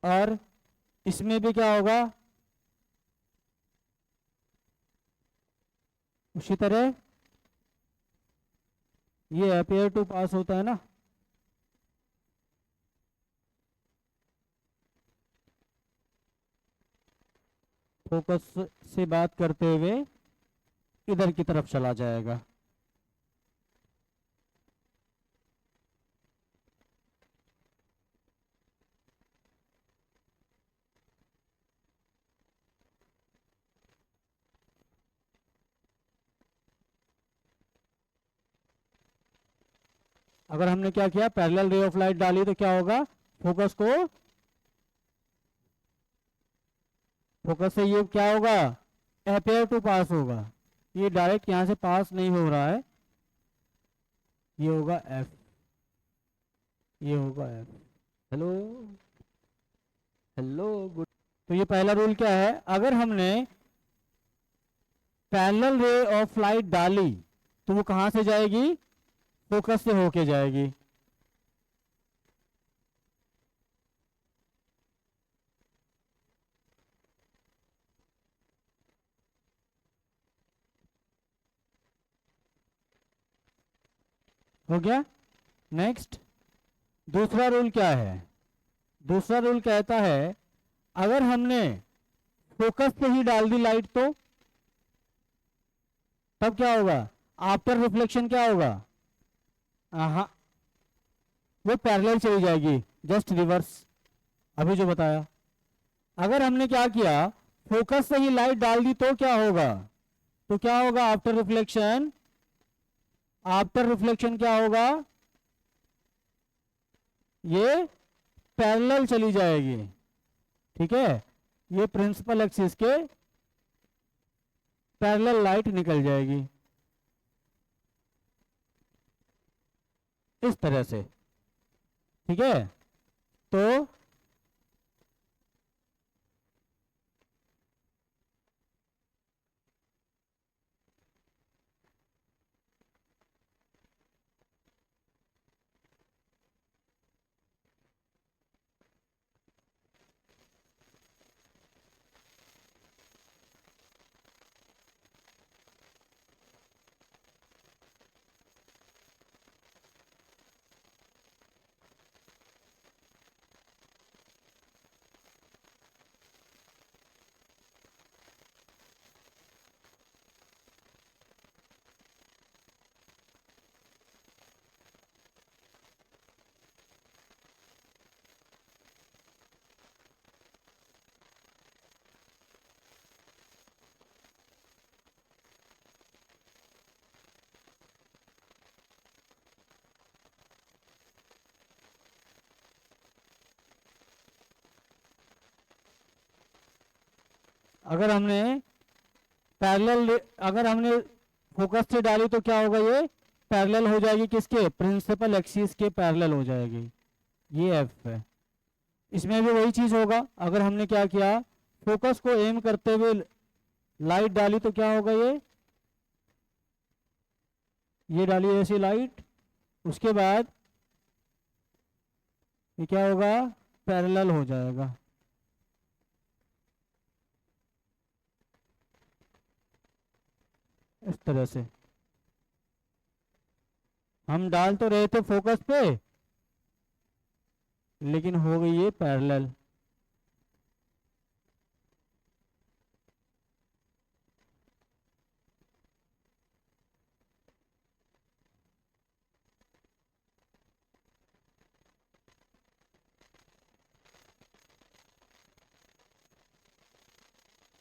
A: और इसमें भी क्या होगा, उसी तरह ये अपेयर टू पास होता है ना, फोकस से बात करते हुए इधर की तरफ चला जाएगा। अगर हमने क्या किया, पैरेलल रे ऑफ लाइट डाली तो क्या होगा, फोकस को, फोकस से ये क्या होगा, अपेयर टू पास होगा, ये डायरेक्ट यहां से पास नहीं हो रहा है, ये होगा एफ, ये होगा एफ। Hello hello good. तो ये पहला रूल क्या है, अगर हमने पैरेलल रे ऑफ लाइट डाली तो वो कहां से जाएगी, फोकस से होके जाएगी। हो गया। नेक्स्ट दूसरा रूल क्या है, दूसरा रूल कहता है अगर हमने फोकस से ही डाल दी लाइट तो तब क्या होगा, आफ्टर रिफ्लेक्शन क्या होगा, हाँ वो पैरेलल चली जाएगी, जस्ट रिवर्स, अभी जो बताया। अगर हमने क्या किया, फोकस से ही लाइट डाल दी तो क्या होगा, तो क्या होगा आफ्टर रिफ्लेक्शन, आफ्टर रिफ्लेक्शन क्या होगा, ये पैरेलल चली जाएगी, ठीक है, ये प्रिंसिपल एक्सिस के पैरेलल लाइट निकल जाएगी इस तरह से, ठीक है। तो अगर हमने पैरेलल, अगर हमने फोकस से डाली तो क्या होगा, ये पैरेलल हो जाएगी किसके, प्रिंसिपल एक्सिस के पैरेलल हो जाएगी, ये एफ है। इसमें भी वही चीज होगा, अगर हमने क्या किया, फोकस को एम करते हुए लाइट डाली तो क्या होगा, ये डाली ऐसी लाइट, उसके बाद ये क्या होगा, पैरेलल हो जाएगा। इस तरह से हम डाल तो रहे थे फोकस पे, लेकिन हो गई ये पैरेलल।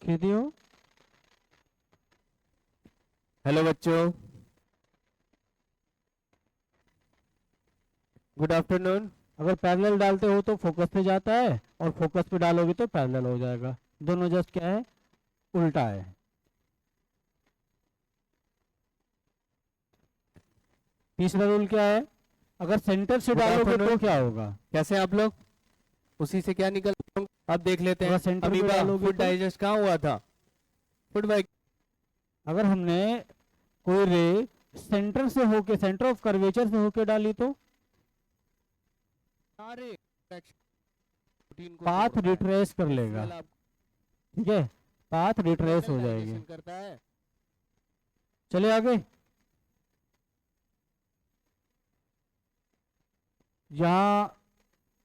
A: हो
B: हेलो बच्चों, गुड आफ्टरनून।
A: अगर पैरेलल डालते हो तो फोकस पे जाता है, और फोकस पे डालोगे तो पैरेलल हो जाएगा। दोनों जस्ट क्या है, उल्टा है। तीसरा रूल क्या है, अगर सेंटर से
B: Good
A: डालोगे तो
B: afternoon।
A: क्या होगा,
B: कैसे हैं आप लोग? उसी से क्या निकल, अब देख लेते
A: अगर
B: हैं।
A: सेंटर पे
B: अमीबा
A: डालोगे
B: फूड
A: तो,
B: डाइजेस्ट कहाँ हुआ था? Food bike.
A: अगर हमने कोई रे सेंटर से होके, सेंटर ऑफ कर्वेचर से होके डाली तो
B: सारे प्रोटीन को
A: पाथ
B: तोड़ता है।
A: रिट्रेस कर लेगा,
B: HCl आप
A: ठीक है, पाथ रिट्रेस हो जाएगी।
B: डाइजेशन करता है।
A: चले आगे, यहाँ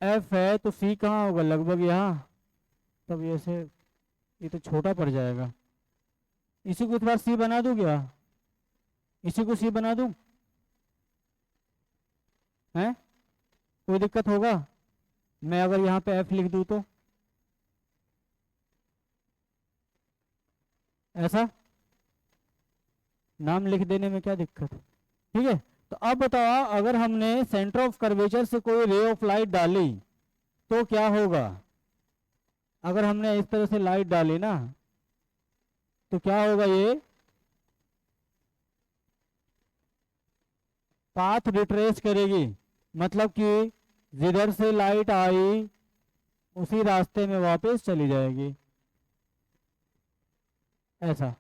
A: एफ है तो सी कहाँ होगा, लगभग यहाँ, तब ऐसे ये तो छोटा पड़ जाएगा। इसी को इस बार सी बना दूं क्या, इसी को सी बना दूं, है कोई दिक्कत होगा, मैं अगर यहाँ पे एफ लिख दूं तो, ऐसा नाम लिख देने में क्या दिक्कत, ठीक है। तो अब बताओ, अगर हमने सेंटर ऑफ कर्वेचर से कोई रे ऑफ लाइट डाली तो क्या होगा, अगर हमने इस तरह से लाइट डाली ना तो क्या होगा, ये पाथ रिट्रेस करेगी, मतलब कि जिधर से लाइट आई उसी रास्ते में वापस चली जाएगी, ऐसा।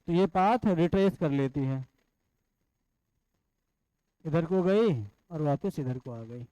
A: तो ये पाथ रिट्रेस कर लेती है, इधर को गई और वापस इधर को आ गई।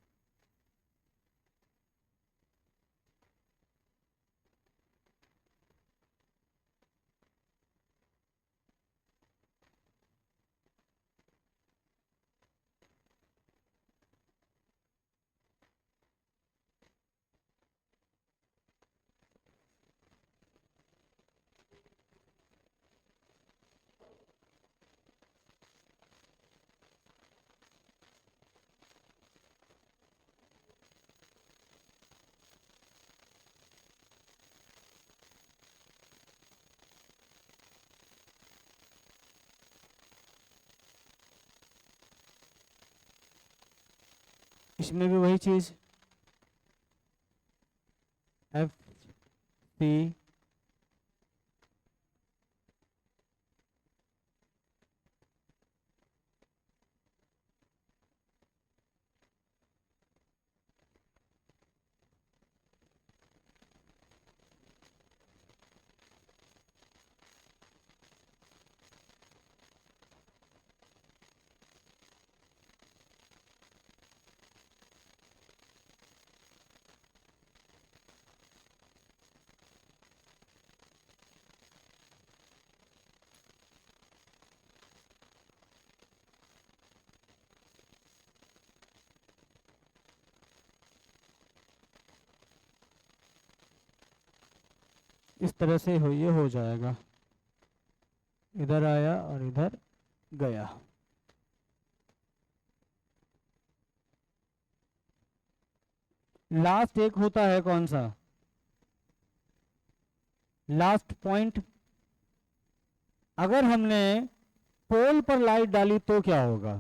A: इसमें भी वही चीज, एफ सी इस तरह से हो, ये हो जाएगा, इधर आया और इधर गया। लास्ट एक होता है कौन सा, लास्ट पॉइंट, अगर हमने पोल पर लाइट डाली तो क्या होगा,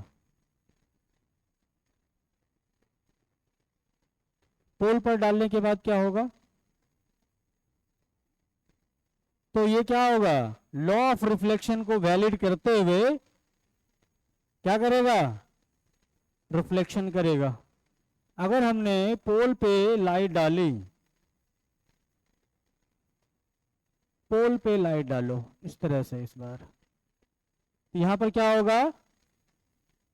A: पोल पर डालने के बाद क्या होगा, तो ये क्या होगा, लॉ ऑफ रिफ्लेक्शन को वैलिड करते हुए क्या करेगा, रिफ्लेक्शन करेगा। अगर हमने पोल पे लाइट डाली, पोल पे लाइट डालो इस तरह से, इस बार यहां पर क्या होगा,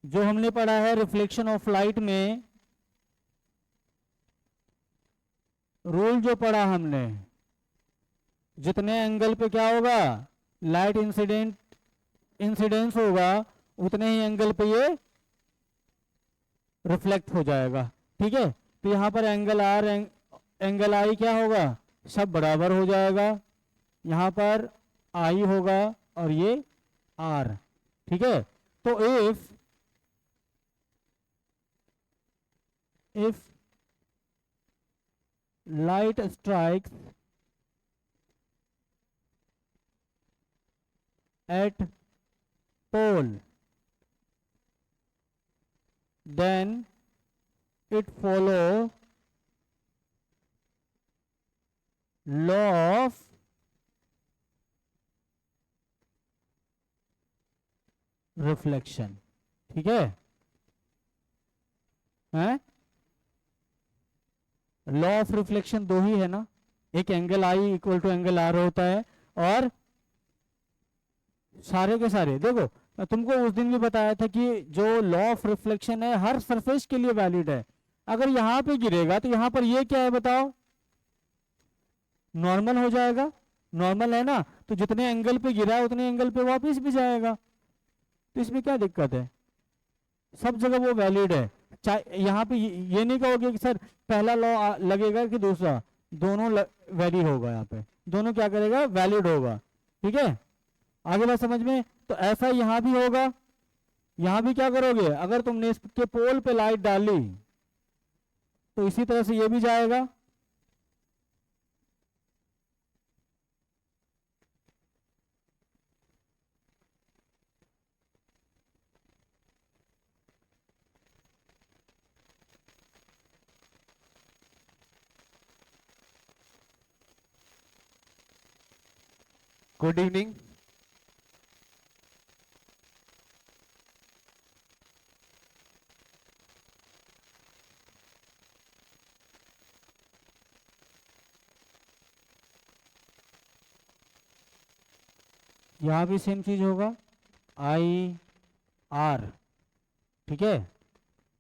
A: जो हमने पढ़ा है रिफ्लेक्शन ऑफ लाइट में, रूल जो पढ़ा हमने, जितने एंगल पे क्या होगा, लाइट इंसिडेंस होगा, उतने ही एंगल पे ये रिफ्लेक्ट हो जाएगा। ठीक है, तो यहां पर एंगल आर एंगल आई क्या होगा, सब बराबर हो जाएगा। यहां पर आई होगा और ये आर। ठीक है, तो if light strikes at pole, then it follow law of reflection। ठीक है, हैं, लॉ ऑफ रिफ्लेक्शन दो ही है ना, एक angle i equal to angle r होता है, और सारे के सारे देखो, मैं तुमको उस दिन भी बताया था कि जो लॉ ऑफ रिफ्लेक्शन है हर सरफेस के लिए वैलिड है। अगर यहां पे गिरेगा तो यहां पर ये क्या है बताओ, नॉर्मल हो जाएगा, नॉर्मल है ना, तो जितने एंगल पे गिरा है उतने एंगल पे वापस भी जाएगा, तो इसमें क्या दिक्कत है, सब जगह वो वैलिड है। चाहे यहाँ पे ये नहीं कहोगे कि सर पहला लॉ लगेगा कि दूसरा, दोनों वैलिड होगा, यहाँ पे दोनों क्या करेगा, वैलिड होगा। ठीक है, आगे बात समझ में, तो ऐसा यहाँ भी होगा, यहाँ भी क्या करोगे, अगर तुमने इसके पोल पे लाइट डाली तो इसी तरह से ये भी जाएगा।
B: Good evening.
A: यहाँ भी सेम चीज होगा, आई आर। ठीक है,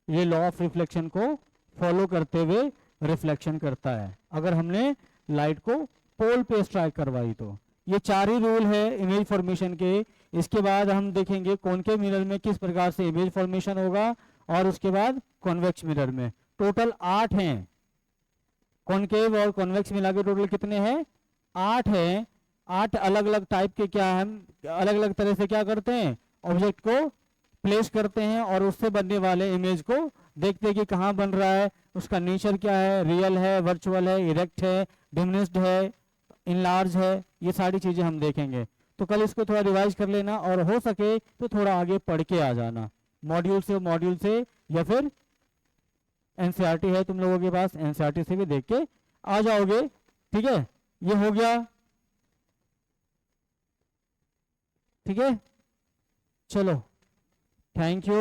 A: ये लॉ ऑफ रिफ्लेक्शन को फॉलो करते हुए रिफ्लेक्शन करता है अगर हमने लाइट को पोल पे स्ट्राइक करवाई तो। ये चार ही रूल है इमेज फॉर्मेशन के। इसके बाद हम देखेंगे कॉनकेव मिरर में किस प्रकार से इमेज फॉर्मेशन होगा, और उसके बाद कॉन्वेक्स मिरर में। टोटल 8 हैं, कॉनकेव और कॉन्वेक्स मिला के टोटल कितने हैं, 8 हैं। 8 अलग अलग टाइप के क्या हम अलग अलग तरह से क्या करते हैं, ऑब्जेक्ट को प्लेस करते हैं और उससे बनने वाले इमेज को देखते हैं कि कहाँ बन रहा है, उसका नेचर क्या है, रियल है, वर्चुअल है, इरेक्ट है, डिमिनिश्ड है, इनलार्ज है, ये सारी चीजें हम देखेंगे। तो कल इसको थोड़ा रिवाइज कर लेना, और हो सके तो थोड़ा आगे पढ़ के आ जाना, मॉड्यूल से या फिर एनसीईआरटी है तुम लोगों के पास, एनसीईआरटी से भी देख के आ जाओगे। ठीक है, ये हो गया। ठीक है, चलो, थैंक यू।